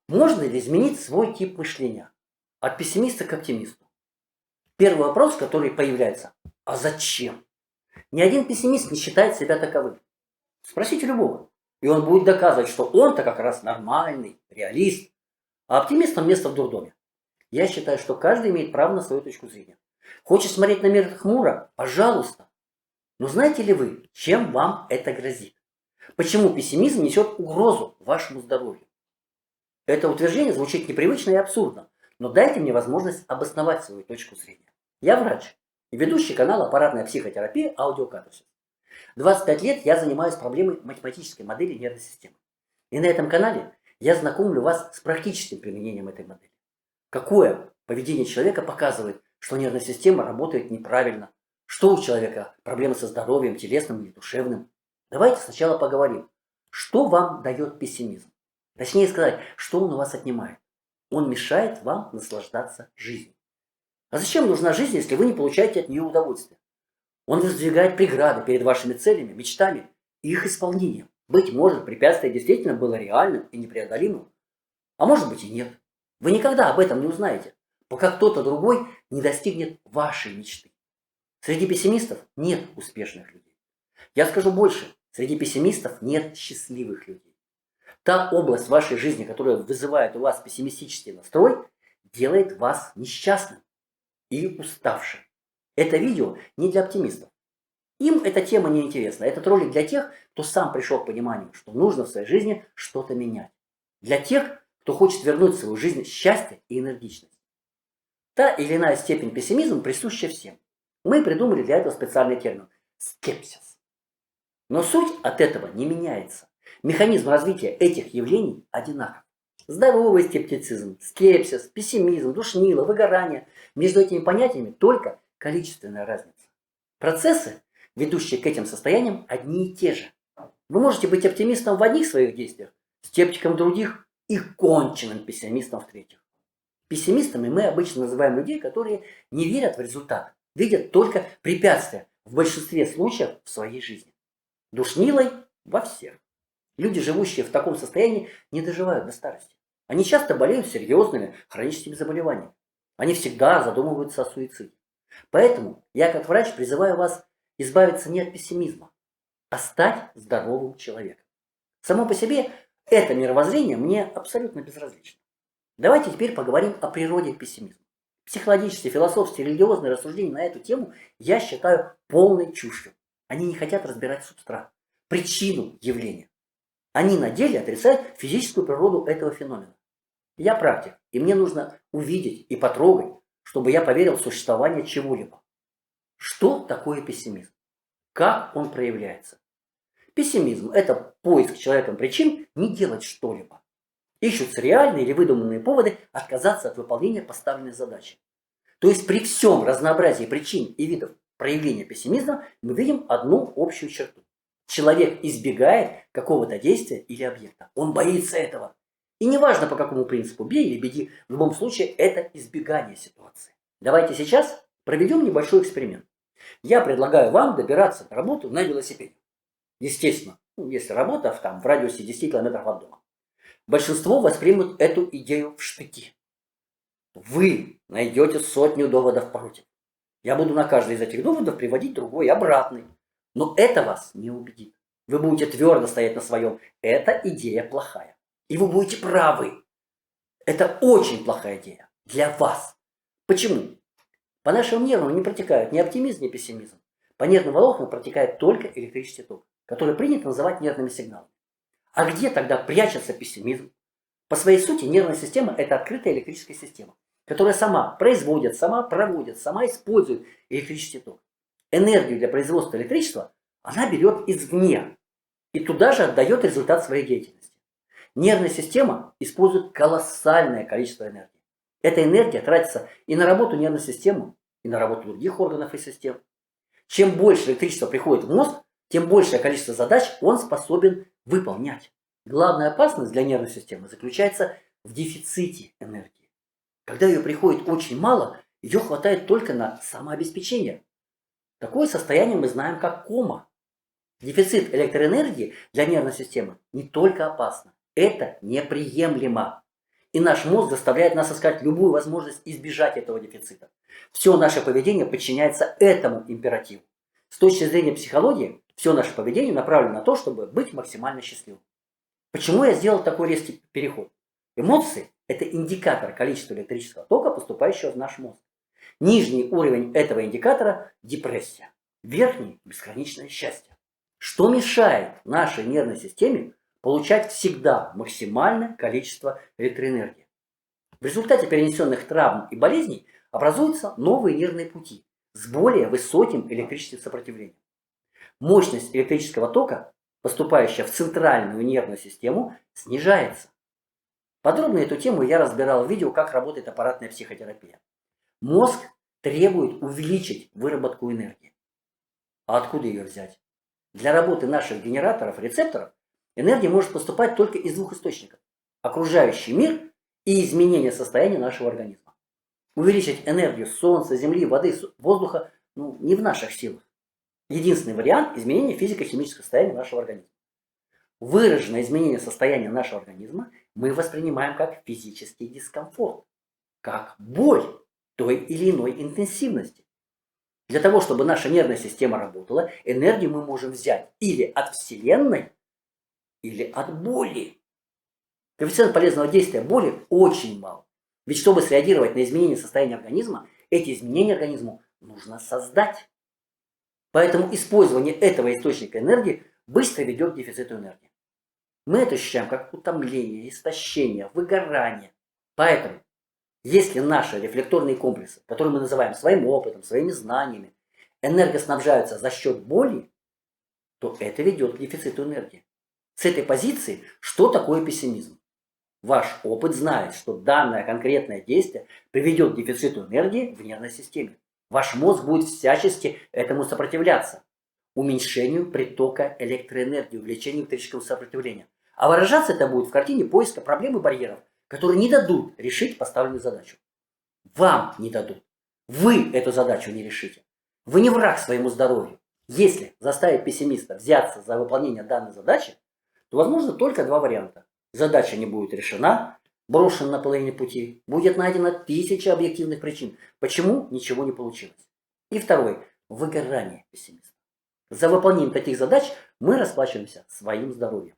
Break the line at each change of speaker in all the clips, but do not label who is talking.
Можно ли изменить свой тип мышления от пессимиста к оптимисту? Первый вопрос, который появляется: а зачем? Ни один пессимист не считает себя таковым. Спросите любого, и он будет доказывать, что он-то как раз нормальный, реалист, а оптимистам место в дурдоме. Я считаю, что каждый имеет право на свою точку зрения. Хочешь смотреть на мир хмуро? Пожалуйста. Но знаете ли вы, чем вам это грозит? Почему пессимизм несет угрозу вашему здоровью? Это утверждение звучит непривычно и абсурдно, но дайте мне возможность обосновать свою точку зрения. Я врач и ведущий канала «Аппаратная психотерапия. Аудиокатарсис». 25 лет я занимаюсь проблемой математической модели нервной системы. И на этом канале я знакомлю вас с практическим применением этой модели. Какое поведение человека показывает, что нервная система работает неправильно, что у человека проблемы со здоровьем, телесным или душевным. Давайте сначала поговорим, что вам дает пессимизм. Точнее сказать, что он у вас отнимает. Он мешает вам наслаждаться жизнью. А зачем нужна жизнь, если вы не получаете от нее удовольствия? Он воздвигает преграды перед вашими целями, мечтами и их исполнением. Быть может, препятствие действительно было реальным и непреодолимым, а может быть и нет. Вы никогда об этом не узнаете, пока кто-то другой не достигнет вашей мечты. Среди пессимистов нет успешных людей. Я скажу больше, среди пессимистов нет счастливых людей. Та область вашей жизни, которая вызывает у вас пессимистический настрой, делает вас несчастным и уставшим. Это видео не для оптимистов. Им эта тема не интересна. Этот ролик для тех, кто сам пришел к пониманию, что нужно в своей жизни что-то менять. Для тех, кто хочет вернуть в свою жизнь счастье и энергичность. Та или иная степень пессимизма присуща всем. Мы придумали для этого специальный термин – скепсис. Но суть от этого не меняется. Механизм развития этих явлений одинаков. Здоровый скептицизм, скепсис, пессимизм, душнило, выгорание. Между этими понятиями только количественная разница. Процессы, ведущие к этим состояниям, одни и те же. Вы можете быть оптимистом в одних своих действиях, скептиком в других и конченным пессимистом в третьих. Пессимистами мы обычно называем людей, которые не верят в результат, видят только препятствия в большинстве случаев в своей жизни. Душнилой во всех. Люди, живущие в таком состоянии, не доживают до старости. Они часто болеют серьезными хроническими заболеваниями. Они всегда задумываются о суициде. Поэтому я, как врач, призываю вас избавиться не от пессимизма, а стать здоровым человеком. Само по себе это мировоззрение мне абсолютно безразлично. Давайте теперь поговорим о природе пессимизма. Психологические, философские, религиозные рассуждения на эту тему я считаю полной чушью. Они не хотят разбирать субстрат, причину явления. Они на деле отрицают физическую природу этого феномена. Я практик, и мне нужно увидеть и потрогать, чтобы я поверил в существование чего-либо. Что такое пессимизм? Как он проявляется? Пессимизм – это поиск человеком причин не делать что-либо. Ищутся реальные или выдуманные поводы отказаться от выполнения поставленной задачи. То есть при всем разнообразии причин и видов проявления пессимизма мы видим одну общую черту. Человек избегает какого-то действия или объекта. Он боится этого. И неважно по какому принципу, бей или беги, в любом случае это избегание ситуации. Давайте сейчас проведем небольшой эксперимент. Я предлагаю вам добираться на работу на велосипеде. Естественно, если работа в радиусе 10 километров от дома. Большинство воспримут эту идею в штыки. Вы найдете сотню доводов против. Я буду на каждый из этих доводов приводить другой, обратный. Но это вас не убедит. Вы будете твердо стоять на своем. Эта идея плохая. И вы будете правы. Это очень плохая идея для вас. Почему? По нашим нервам не протекают ни оптимизм, ни пессимизм. По нервным волокнам протекает только электрический ток, который принято называть нервными сигналами. А где тогда прячется пессимизм? По своей сути нервная система – это открытая электрическая система, которая сама производит, сама проводит, сама использует электрический ток. Энергию для производства электричества она берет извне и туда же отдает результат своей деятельности. Нервная система использует колоссальное количество энергии. Эта энергия тратится и на работу нервной системы, и на работу других органов и систем. Чем больше электричества приходит в мозг, тем большее количество задач он способен выполнять. Главная опасность для нервной системы заключается в дефиците энергии. Когда ее приходит очень мало, ее хватает только на самообеспечение. Такое состояние мы знаем как кома. Дефицит электроэнергии для нервной системы не только опасно, это неприемлемо. И наш мозг заставляет нас искать любую возможность избежать этого дефицита. Все наше поведение подчиняется этому императиву. С точки зрения психологии, все наше поведение направлено на то, чтобы быть максимально счастливым. Почему я сделал такой резкий переход? Эмоции – это индикатор количества электрического тока, поступающего в наш мозг. Нижний уровень этого индикатора – депрессия. Верхний – безграничное счастье. Что мешает нашей нервной системе получать всегда максимальное количество электроэнергии? В результате перенесенных травм и болезней образуются новые нервные пути с более высоким электрическим сопротивлением. Мощность электрического тока, поступающая в центральную нервную систему, снижается. Подробно эту тему я разбирал в видео «Как работает аппаратная психотерапия». Мозг требует увеличить выработку энергии. А откуда ее взять? Для работы наших генераторов, рецепторов, энергия может поступать только из двух источников – окружающий мир и изменение состояния нашего организма. Увеличить энергию Солнца, Земли, воды, воздуха не в наших силах. Единственный вариант – изменение физико-химического состояния нашего организма. Выраженное изменение состояния нашего организма мы воспринимаем как физический дискомфорт, как боль той или иной интенсивности. Для того, чтобы наша нервная система работала, энергию мы можем взять или от Вселенной, или от боли. Коэффициент полезного действия боли очень мал. Ведь чтобы среагировать на изменение состояния организма, эти изменения организму нужно создать. Поэтому использование этого источника энергии быстро ведет к дефициту энергии. Мы это ощущаем как утомление, истощение, выгорание. Поэтому, если наши рефлекторные комплексы, которые мы называем своим опытом, своими знаниями, энергоснабжаются за счет боли, то это ведет к дефициту энергии. С этой позиции, что такое пессимизм? Ваш опыт знает, что данное конкретное действие приведет к дефициту энергии в нервной системе. Ваш мозг будет всячески этому сопротивляться, уменьшению притока электроэнергии, увеличению электрического сопротивления. А выражаться это будет в картине поиска проблем и барьеров, которые не дадут решить поставленную задачу. Вам не дадут. Вы эту задачу не решите. Вы не враг своему здоровью. Если заставить пессимиста взяться за выполнение данной задачи, то возможно только два варианта. Задача не будет решена, брошена на половине пути, будет найдено 1000 объективных причин, почему ничего не получилось. И второй – выгорание пессимиста. За выполнением таких задач мы расплачиваемся своим здоровьем.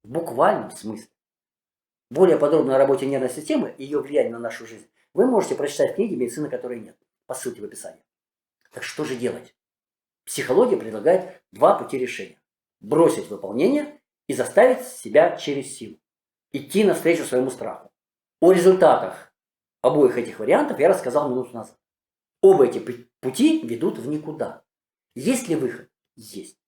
В буквальном смысле. Более подробно о работе нервной системы и ее влиянии на нашу жизнь вы можете прочитать в книге «Медицина, которой нет» по ссылке в описании. Так что же делать? Психология предлагает два пути решения. Бросить выполнение и заставить себя через силу. Идти навстречу своему страху. О результатах обоих этих вариантов я рассказал минуту назад. Оба эти пути ведут в никуда. Есть ли выход? Есть.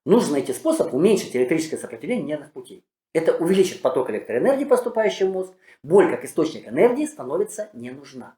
Нужно найти способ уменьшить электрическое сопротивление нервных путей. Это увеличит поток электроэнергии, поступающий в мозг. Боль как источник энергии становится не нужна.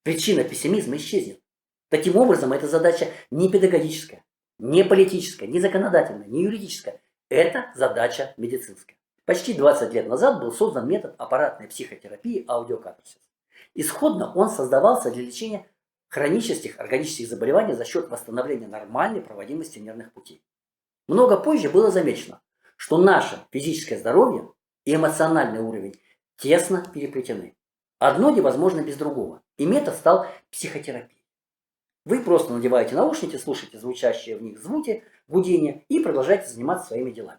Причина пессимизма исчезнет. Таким образом, эта задача не педагогическая, не политическая, не законодательная, не юридическая. Это задача медицинская. Почти 20 лет назад был создан метод аппаратной психотерапии аудиокатарсис. Исходно он создавался для лечения хронических органических заболеваний за счет восстановления нормальной проводимости нервных путей. Много позже было замечено, что наше физическое здоровье и эмоциональный уровень тесно переплетены. Одно невозможно без другого, и метод стал психотерапией. Вы просто надеваете наушники, слушаете звучащие в них звуки, гудения и продолжаете заниматься своими делами.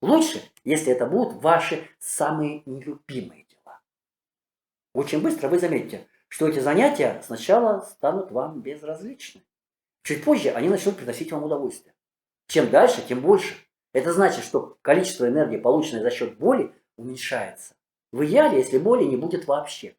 Лучше, если это будут ваши самые нелюбимые дела. Очень быстро вы заметите, что эти занятия сначала станут вам безразличны. Чуть позже они начнут приносить вам удовольствие. Чем дальше, тем больше. Это значит, что количество энергии, полученной за счет боли, уменьшается. В идеале, если боли не будет вообще.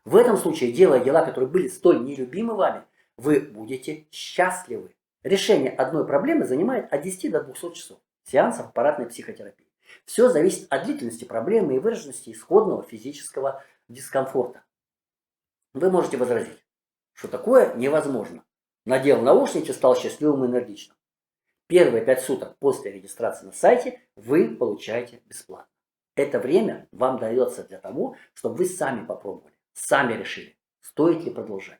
В этом случае, делая дела, которые были столь нелюбимы вами, вы будете счастливы. Решение одной проблемы занимает от 10 до 200 часов сеансов аппаратной психотерапии. Все зависит от длительности проблемы и выраженности исходного физического дискомфорта. Вы можете возразить, что такое невозможно. Надел наушники, стал счастливым и энергичным. Первые 5 суток после регистрации на сайте вы получаете бесплатно. Это время вам дается для того, чтобы вы сами попробовали, сами решили, стоит ли продолжать.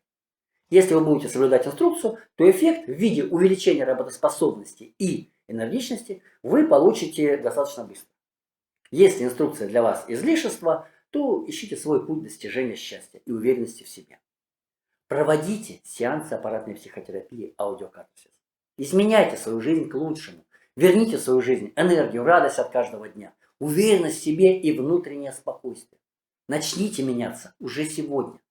Если вы будете соблюдать инструкцию, то эффект в виде увеличения работоспособности и энергичности вы получите достаточно быстро. Если инструкция для вас излишество, то ищите свой путь достижения счастья и уверенности в себе. Проводите сеансы аппаратной психотерапии аудиокатарсис. Изменяйте свою жизнь к лучшему. Верните в свою жизнь энергию, радость от каждого дня, уверенность в себе и внутреннее спокойствие. Начните меняться уже сегодня.